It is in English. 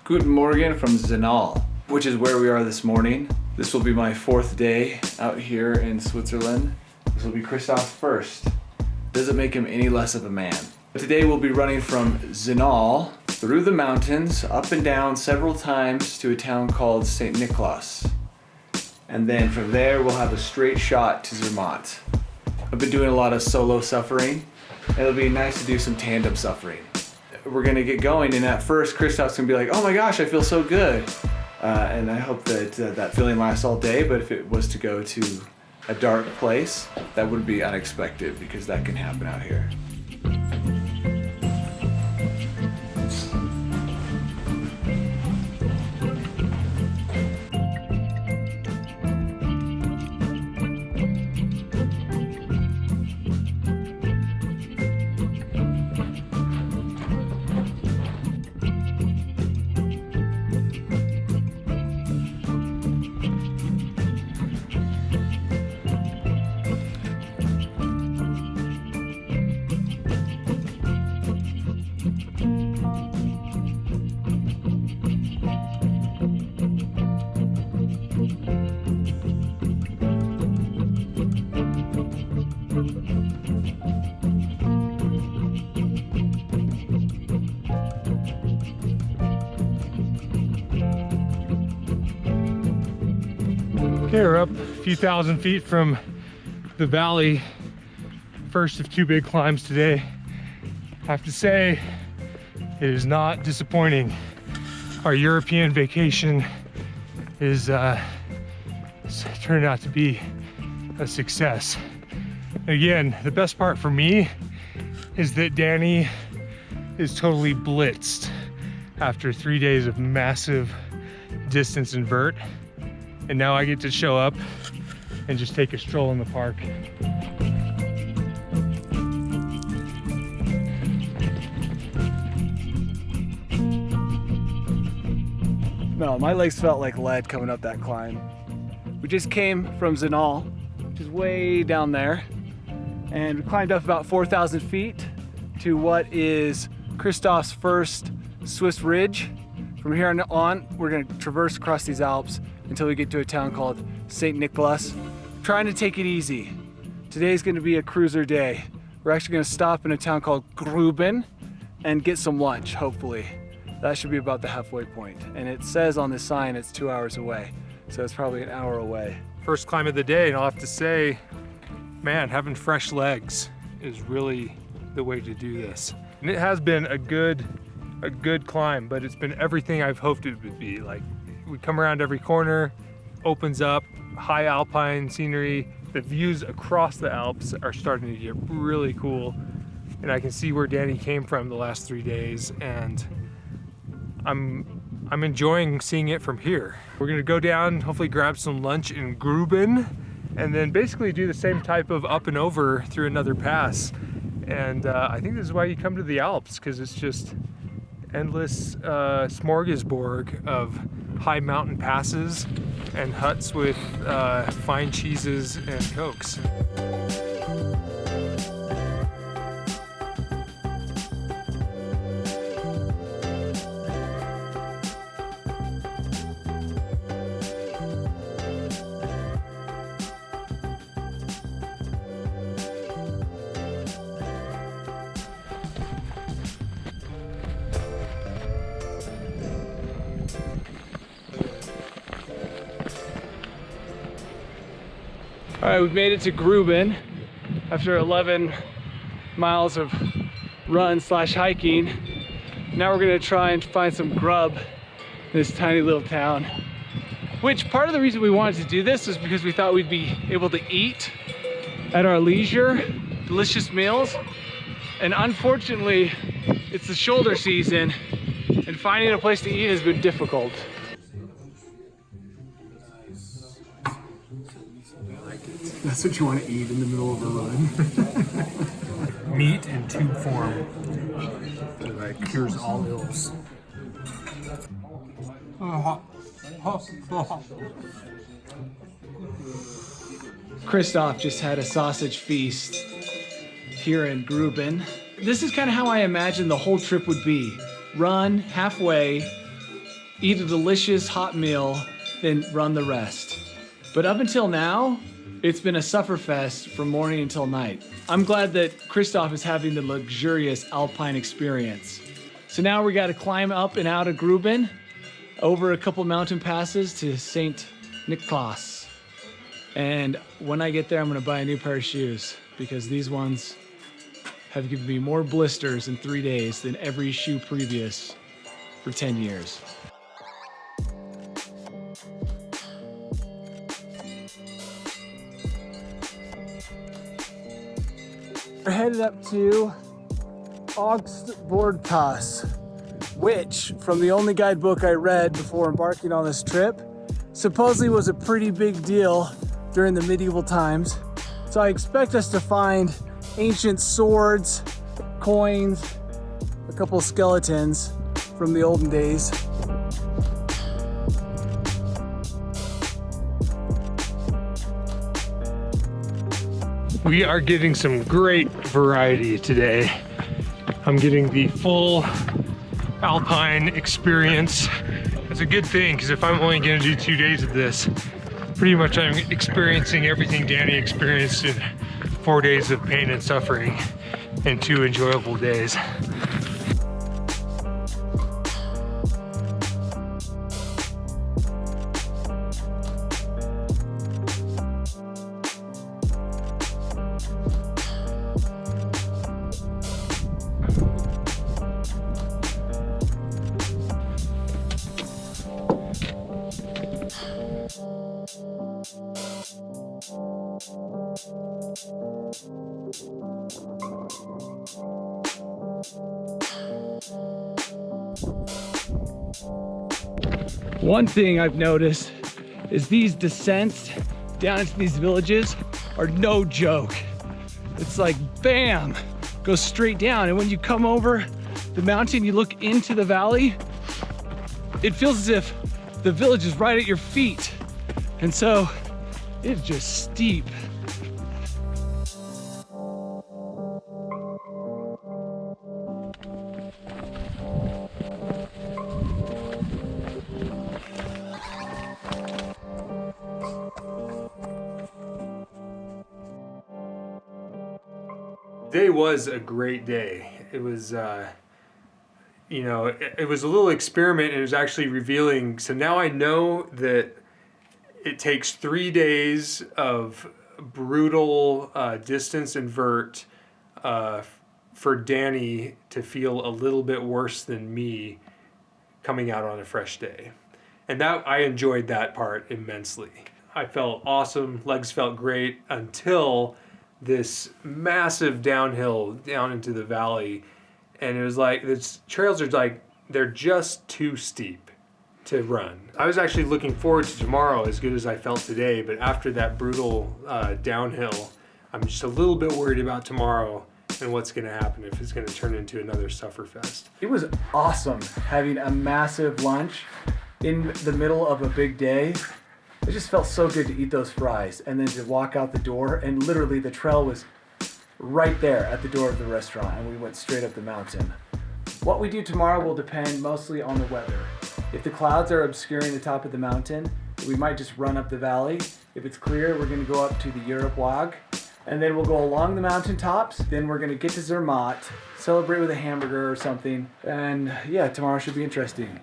Guten Morgen from Zinal, which is where we are this morning. This will be my 4th day out here in Switzerland. This will be Christof's first. Doesn't make him any less of a man. Today we'll be running from Zinal through the mountains, up and down several times to a town called St. Niklaus. And then from there we'll have a straight shot to Zermatt. I've been doing a lot of solo suffering. It'll be nice to do some tandem suffering. We're gonna get going, and at first Christof's gonna be like, oh my gosh, I feel so good. And I hope that that feeling lasts all day, but if it was to go to a dark place, that would be unexpected because that can happen out here. Okay, we're up a few thousand feet from the valley. First of 2 big climbs today. I have to say, it is not disappointing. Our European vacation is turned out to be a success. Again, the best part for me is that Danny is totally blitzed after 3 days of massive distance and vert. And now I get to show up and just take a stroll in the park. No, my legs felt like lead coming up that climb. We just came from Zinal, which is way down there, and we climbed up about 4,000 feet to what is Christof's first Swiss ridge. From here on, we're gonna traverse across these Alps until we get to a town called St. Niklaus. Trying to take it easy. Today's gonna be a cruiser day. We're actually gonna stop in a town called Gruben and get some lunch, hopefully. That should be about the halfway point. And it says on the sign it's 2 hours away, so it's probably an hour away. First climb of the day, and I'll have to say, man, having fresh legs is really the way to do this. And it has been a good climb, but it's been everything I've hoped it would be. Like, we come around every corner, opens up, high alpine scenery. The views across the Alps are starting to get really cool. And I can see where Danny came from the last 3 days, and I'm enjoying seeing it from here. We're gonna go down, hopefully grab some lunch in Gruben, and then basically do the same type of up and over through another pass. And I think this is why you come to the Alps, because it's just endless smorgasbord of high mountain passes and huts with fine cheeses and cokes. All right, we've made it to Gruben after 11 miles of run/hiking. Now we're gonna try and find some grub in this tiny little town. Which part of the reason we wanted to do this is because we thought we'd be able to eat at our leisure, delicious meals. And unfortunately, it's the shoulder season and finding a place to eat has been difficult. That's what you want to eat in the middle of a run. Meat in tube form. Like cures all ills. Christof just had a sausage feast here in Gruben. This is kind of how I imagine the whole trip would be. Run halfway, eat a delicious hot meal, then run the rest. But up until now, it's been a sufferfest from morning until night. I'm glad that Christof is having the luxurious alpine experience. So now we got to climb up and out of Gruben, over a couple mountain passes to St. Niklaus. And when I get there, I'm gonna buy a new pair of shoes because these ones have given me more blisters in 3 days than every shoe previous for 10 years. We're headed up to Haute, which, from the only guidebook I read before embarking on this trip, supposedly was a pretty big deal during the medieval times. So I expect us to find ancient swords, coins, a couple skeletons from the olden days. We are getting some great variety today. I'm getting the full alpine experience. That's a good thing, because if I'm only gonna do 2 days of this, pretty much I'm experiencing everything Danny experienced in 4 days of pain and suffering and 2 enjoyable days. One thing I've noticed is these descents down into these villages are no joke. It's like, bam, goes straight down. And when you come over the mountain, you look into the valley, it feels as if the village is right at your feet. And so it's just steep. Today was a great day. It was, you know, it was a little experiment, and it was actually revealing. So now I know that it takes 3 days of brutal distance and vert for Danny to feel a little bit worse than me coming out on a fresh day. And that, I enjoyed that part immensely. I felt awesome, legs felt great until this massive downhill down into the valley, and it was like, the trails are like, they're just too steep to run. I was actually looking forward to tomorrow as good as I felt today, but after that brutal downhill, I'm just a little bit worried about tomorrow and what's gonna happen, if it's gonna turn into another sufferfest. It was awesome having a massive lunch in the middle of a big day. It just felt so good to eat those fries and then to walk out the door, and literally the trail was right there at the door of the restaurant, and we went straight up the mountain. What we do tomorrow will depend mostly on the weather. If the clouds are obscuring the top of the mountain, we might just run up the valley. If it's clear, we're gonna go up to the Europwag, and then we'll go along the mountain tops. Then we're gonna get to Zermatt, celebrate with a hamburger or something, and yeah, tomorrow should be interesting.